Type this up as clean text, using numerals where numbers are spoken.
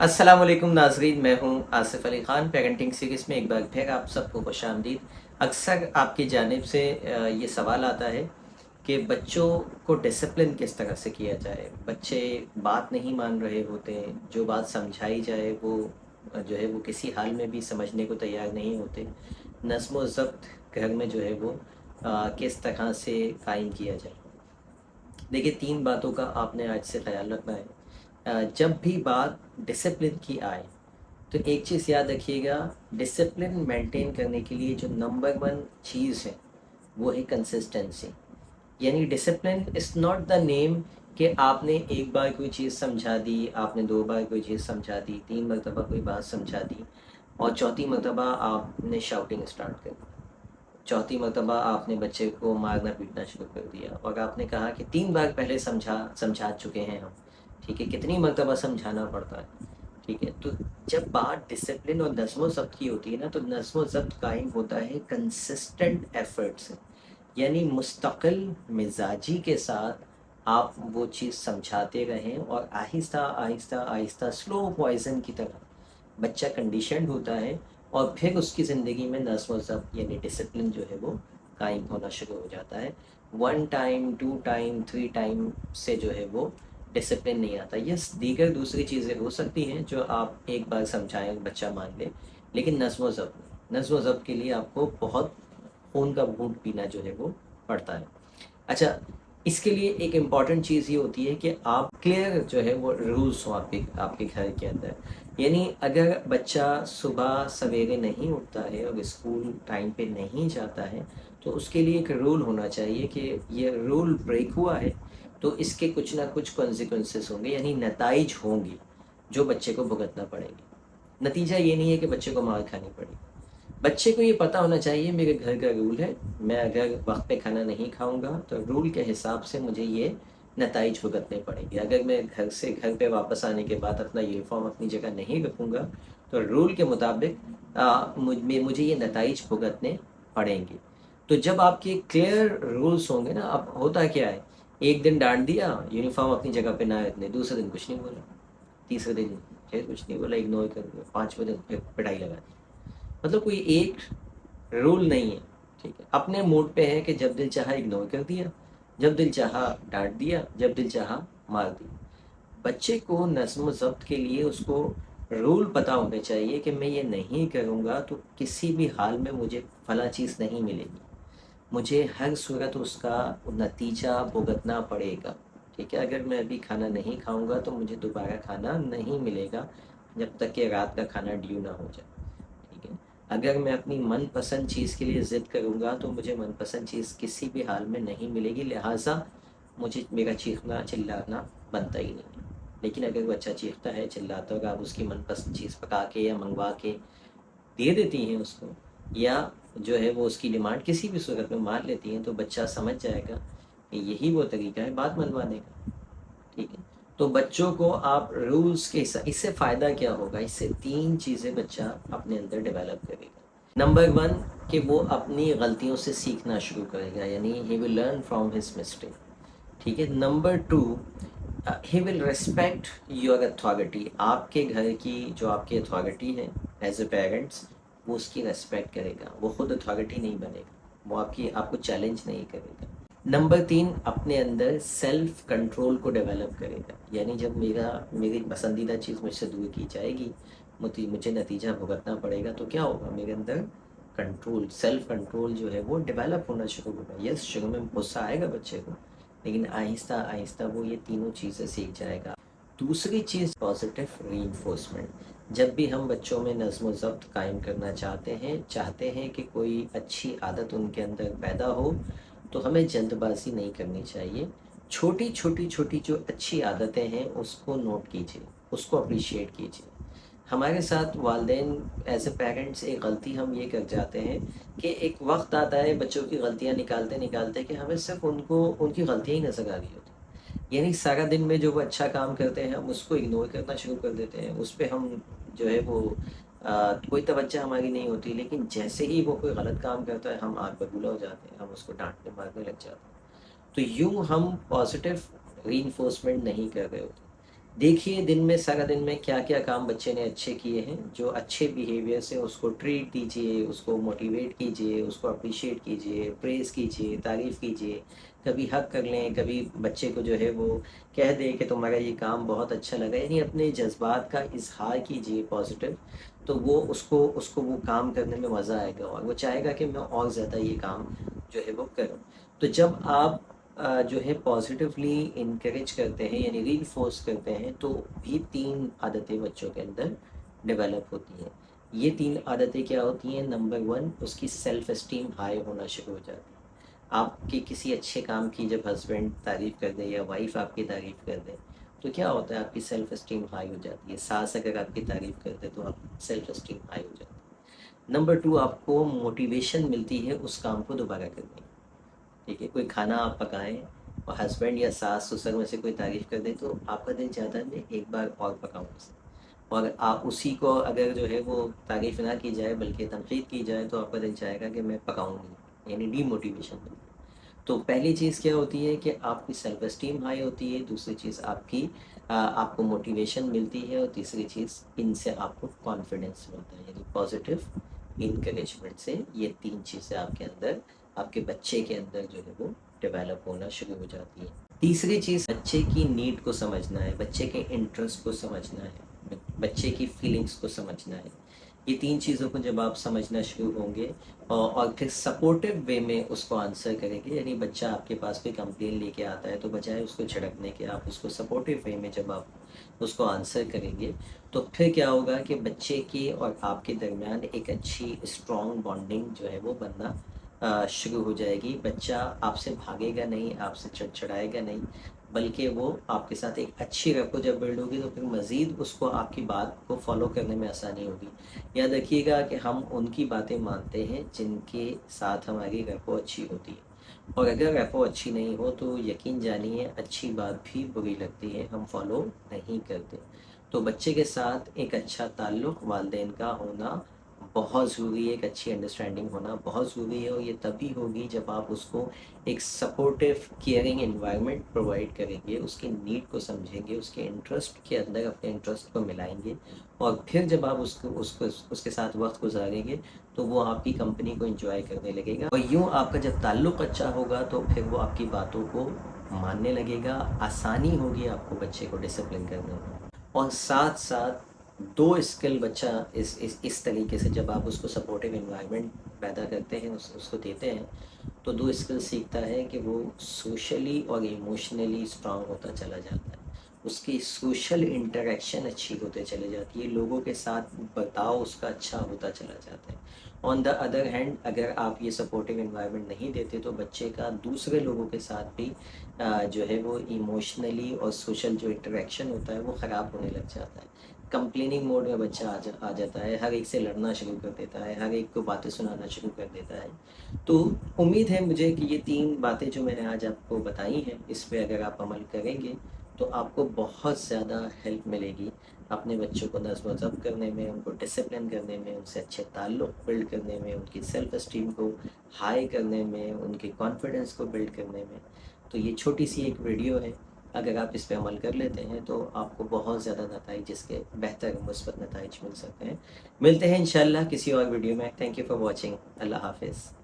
अस्सलाम वालेकुम नाजरीन, मैं हूं आसिफ अली ख़ान। पेरेंटिंग सीरीज़ में एक बार फिर आप सबको खुशामदीद। अक्सर आपकी जानिब से ये सवाल आता है कि बच्चों को डिसिप्लिन किस तरह से किया जाए। बच्चे बात नहीं मान रहे होते, जो बात समझाई जाए वो जो है वो किसी हाल में भी समझने को तैयार नहीं होते। नज़्म व ज़ब्त घर में जो है वो किस तरह से कायम किया जाए। देखिए, 3 बातों का आपने आज से ख़्याल रखना है। जब भी बात डिसिप्लिन की आए तो एक चीज़ याद रखिएगा, डिसिप्लिन मेंटेन करने के लिए जो नंबर 1 चीज़ है वो है कंसिस्टेंसी। यानी discipline is not the name कि आपने एक बार कोई चीज़ समझा दी, आपने 2 बार कोई चीज़ समझा दी, 3 मरतबा कोई बात समझा दी और चौथी मरतबा आपने शाउटिंग स्टार्ट कर दी। चौथी मरतबा आपने बच्चे को मारना पीटना शुरू कर दिया और आपने कहा कि 3 बार पहले समझा चुके हैं हम। ठीक है, कितनी मरतबा समझाना पड़ता है। ठीक है, तो जब बात डिसिप्लिन और नज़्म ज़ब्त की होती है ना, तो नज़्म ज़ब्त कायम होता है कंसिस्टेंट एफर्ट से। यानी मुस्तकिल मिजाजी के साथ आप वो चीज़ समझाते रहें और आहिस्ता आहिस्ता आहिस्ता स्लो पॉइजन की तरह बच्चा कंडीशनड होता है और फिर उसकी ज़िंदगी में नज़्म ज़ब्त यानी डिसिप्लिन जो है वो कायम होना शुरू हो जाता है। 1 टाइम, 2 टाइम, 3 टाइम से जो है वो डिसिप्लिन नहीं आता। यस, दीगर दूसरी चीज़ें हो सकती हैं जो आप एक बार समझाएँ बच्चा मान ले, लेकिन नज़्म ज़ब्त नहीं। नज़्म ज़ब्त के लिए आपको बहुत खून का घूँट पीना जो है वो पड़ता है। अच्छा, इसके लिए एक इम्पॉर्टेंट चीज़ ये होती है कि आप क्लियर जो है वो रूल्स हो आपके आपके घर के अंदर। यानी अगर बच्चा सुबह सवेरे नहीं उठता है और स्कूल टाइम पे नहीं जाता है, तो उसके लिए एक रूल होना चाहिए कि ये रूल ब्रेक हुआ है तो इसके कुछ ना कुछ कॉन्सिक्वेंसेस होंगे, यानी नताइज होंगे जो बच्चे को भुगतना पड़ेंगे। नतीजा ये नहीं है कि बच्चे को मार खानी पड़ेगी। बच्चे को ये पता होना चाहिए मेरे घर का रूल है, मैं अगर वक्त पे खाना नहीं खाऊंगा तो रूल के हिसाब से मुझे ये नताइज भुगतने पड़ेंगे। अगर मैं घर पे वापस आने के बाद अपना यूनिफॉर्म अपनी जगह नहीं रखूँगा तो रूल के मुताबिक मुझे ये नताइज भुगतने पड़ेंगे। तो जब आपके क्लियर रूल्स होंगे ना, अब होता क्या है, एक दिन डांट दिया, यूनिफॉर्म अपनी जगह पे ना रखने, दूसरे दिन कुछ नहीं बोला, तीसरे दिन फिर कुछ नहीं बोला, इग्नोर कर दिया, 5वें दिन फिर पिटाई लगा दी। मतलब कोई एक रूल नहीं है। ठीक है, अपने मूड पे है कि जब दिल चाहा इग्नोर कर दिया, जब दिल चाहा डांट दिया, जब दिल चाहा मार दिया। बच्चे को नज़्म ज़ब्त के लिए उसको रूल पता होने चाहिए कि मैं ये नहीं करूँगा तो किसी भी हाल में मुझे फला चीज़ नहीं मिलेगी, मुझे हर सूरत उसका नतीजा भुगतना पड़ेगा। ठीक है, अगर मैं अभी खाना नहीं खाऊंगा तो मुझे दोबारा खाना नहीं मिलेगा जब तक कि रात का खाना ड्यू ना हो जाए। ठीक है, अगर मैं अपनी मनपसंद चीज़ के लिए ज़िद करूँगा तो मुझे मनपसंद चीज़ किसी भी हाल में नहीं मिलेगी, लिहाजा मुझे मेरा चीखना चिल्लाना बनता ही नहीं है। लेकिन अगर बच्चा चीखता है चिल्लाता है और आप उसकी मनपसंद चीज़ पका के या मंगवा के दे देती हैं उसको, या जो है वो उसकी डिमांड किसी भी सूरत में मान लेती हैं, तो बच्चा समझ जाएगा कि यही वो तरीका है बात मनवाने का। ठीक है, तो बच्चों को आप रूल्स के इससे फ़ायदा क्या होगा, इससे 3 चीज़ें बच्चा अपने अंदर डेवलप करेगा। नंबर 1 कि वो अपनी गलतियों से सीखना शुरू करेगा, यानी he will learn from his mistake. ठीक है, number 2 he will respect your authority. आपके घर की जो आपकी अथॉरिटी है एज ए पेरेंट्स, वो उसकी रेस्पेक्ट करेगा, वो खुद अथॉरिटी नहीं बनेगा, वो आपको चैलेंज नहीं करेगा। नंबर 3 अपने अंदर सेल्फ कंट्रोल को डेवलप करेगा। यानी जब मेरी पसंदीदा चीज़ मुझसे दूर की जाएगी, मुझे नतीजा भुगतना पड़ेगा, तो क्या होगा, मेरे अंदर कंट्रोल, सेल्फ कंट्रोल जो है वो डेवलप होना शुरू होगा। यस, शुरू में गुस्सा आएगा बच्चे को, लेकिन आहिस्ता आहिस्ता वो ये तीनों चीज़ें सीख जाएगा। दूसरी चीज़ पॉजिटिव रीइंफोर्समेंट। जब भी हम बच्चों में नज़्म व ज़ब्त कायम करना चाहते हैं कि कोई अच्छी आदत उनके अंदर पैदा हो, तो हमें जल्दबाजी नहीं करनी चाहिए। छोटी जो अच्छी आदतें हैं उसको नोट कीजिए, उसको अप्रिशिएट कीजिए। हमारे साथ वालिदैन एज ए पेरेंट्स एक गलती हम ये कर जाते हैं कि एक वक्त आता है बच्चों की गलतियाँ निकालते निकालते कि हमें सिर्फ उनकी गलतियाँ ही नज़र आ रही होती। यानी सारा दिन में जो वो अच्छा काम करते हैं हम उसको इग्नोर करना शुरू कर देते हैं, उस पे हम जो है वो कोई तवज्जो हमारी नहीं होती। लेकिन जैसे ही वो कोई गलत काम करता है हम आग बबूला हो जाते हैं, हम उसको डांटने मारने लग जाते हैं। तो यूँ हम पॉजिटिव रीइंफोर्समेंट नहीं कर रहे होते। देखिए दिन में, सारा दिन में क्या क्या काम बच्चे ने अच्छे किए हैं, जो अच्छे बिहेवियर से उसको ट्रीट दीजिए, उसको मोटिवेट कीजिए, उसको अप्रिशिएट कीजिए, प्रेज़ कीजिए, तारीफ़ कीजिए। कभी हग कर लें, कभी बच्चे को जो है वो कह दें कि तुम्हारा ये काम बहुत अच्छा लगा, यानी अपने जज़्बात का इज़हार कीजिए पॉज़िटिव। तो वो उसको उसको वो काम करने में मज़ा आएगा और वो चाहेगा कि मैं और ज़्यादा ये काम जो है वो करूँ। तो जब आप जो है पॉजिटिवली इनकरेज करते हैं, यानी रीइंफोर्स करते हैं, तो भी 3 आदतें बच्चों के अंदर डेवलप होती हैं। ये 3 आदतें क्या होती हैं? नंबर 1, उसकी सेल्फ एस्टीम हाई होना शुरू हो जाती है। आपके किसी अच्छे काम की जब हस्बैंड तारीफ़ कर दे या वाइफ़ आपकी तारीफ़ कर दे, तो क्या होता है? आपकी सेल्फ एस्टीम हाई हो जाती है। सास अगर आपकी तारीफ़ कर दे तो आप सेल्फ एस्टीम हाई हो जाती है। नंबर 2, आपको मोटिवेशन मिलती है उस काम को दोबारा करने की। ठीक है, कोई खाना आप पकाएँ और हस्बैंड या सास-ससुर में से कोई तारीफ़ कर दे, तो आपका दिल चाहता है मैं एक बार और पकाऊँ उसे। और आप उसी को अगर जो है वो तारीफ़ ना की जाए बल्कि तनक़ीद की जाए, तो आपका दिल चाहेगा कि मैं पकाऊँ नहीं, यानी डीमोटिवेशन मिलती है। तो पहली चीज़ क्या होती है कि आपकी सेल्फ एस्टीम हाई होती है, दूसरी चीज़ आपकी आपको मोटिवेशन मिलती है, और तीसरी चीज़ इनसे आपको कॉन्फिडेंस मिलता है, यानी पॉजिटिव इनकरेजमेंट से ये 3 चीज़ें आपके अंदर, आपके बच्चे के अंदर जो है वो डेवलप होना शुरू हो जाती है। तीसरी चीज़, बच्चे की नीड को समझना है, बच्चे के इंटरेस्ट को समझना है, बच्चे की फीलिंग्स को समझना है। ये 3 चीज़ों को जब आप समझना शुरू होंगे और फिर सपोर्टिव वे में उसको आंसर करेंगे, यानी बच्चा आपके पास कोई कंप्लेन लेके आता है, तो बजाय उसको झिड़कने के आप उसको सपोर्टिव वे में जब आप उसको आंसर करेंगे, तो फिर क्या होगा कि बच्चे की और आपके दरमियान एक अच्छी स्ट्रॉन्ग बॉन्डिंग जो है वो बनना शुरू हो जाएगी। बच्चा आपसे भागेगा नहीं, आपसे चिड़चिड़ाएगा नहीं, बल्कि वो आपके साथ एक अच्छी रेपो जब बिल्ड होगी, तो फिर मज़ीद उसको आपकी बात को फ़ॉलो करने में आसानी होगी। याद रखिएगा कि हम उनकी बातें मानते हैं जिनके साथ हमारी रेपो अच्छी होती है, और अगर रेपो अच्छी नहीं हो तो यकीन जानिए अच्छी बात भी बुरी लगती है, हम फॉलो नहीं करते। तो बच्चे के साथ एक अच्छा ताल्लुक़ वालिदैन का होना बहुत ज़रूरी है, एक अच्छी अंडरस्टैंडिंग होना बहुत ज़रूरी है, और ये तभी होगी जब आप उसको एक सपोर्टिव केयरिंग एनवायरनमेंट प्रोवाइड करेंगे, उसकी नीड को समझेंगे, उसके इंटरेस्ट के अंदर अपने इंटरेस्ट को मिलाएँगे, और फिर जब आप उसको उसको उसके साथ वक़्त गुज़ारेंगे, तो वो आपकी कंपनी को एन्जॉय करने लगेगा, और यूँ आपका जब ताल्लुक़ अच्छा होगा तो फिर वो आपकी बातों को मानने लगेगा, आसानी होगी आपको बच्चे को डिसिप्लिन करने में। और साथ-साथ 2 स्किल बच्चा इस तरीके से जब आप उसको सपोर्टिव एनवायरनमेंट पैदा करते हैं, उसको देते हैं, तो 2 स्किल सीखता है कि वो सोशली और इमोशनली स्ट्रॉन्ग होता चला जाता है। उसकी सोशल इंटरैक्शन अच्छी होते चली जाती है, लोगों के साथ बर्ताव उसका अच्छा होता चला जाता है। ऑन द अदर हैंड, अगर आप ये सपोर्टिव एनवायरनमेंट नहीं देते, तो बच्चे का दूसरे लोगों के साथ भी जो है वो इमोशनली और सोशल जो इंटरैक्शन होता है वो ख़राब होने लग जाता है। कंप्लेनिंग मोड में बच्चा आ जाता है, हर एक से लड़ना शुरू कर देता है, हर एक को बातें सुनाना शुरू कर देता है। तो उम्मीद है मुझे कि ये 3 बातें जो मैंने आज आपको बताई हैं, इस पे अगर आप अमल करेंगे, तो आपको बहुत ज़्यादा हेल्प मिलेगी अपने बच्चों को नज़्म व ज़ब्त करने में, उनको डिसिप्लिन करने में, उनसे अच्छे ताल्लुक़ बिल्ड करने में, उनकी सेल्फ एस्टीम को हाई करने में, उनके कॉन्फिडेंस को बिल्ड करने में। तो ये छोटी-सी एक वीडियो है, अगर आप इस पे अमल कर लेते हैं, तो आपको बहुत ज़्यादा नताइज इसके बेहतर मुस्बत नताइज मिल सकते हैं। मिलते हैं इंशाअल्लाह किसी और वीडियो में। Thank you for watching. अल्लाह हाफ़िज़।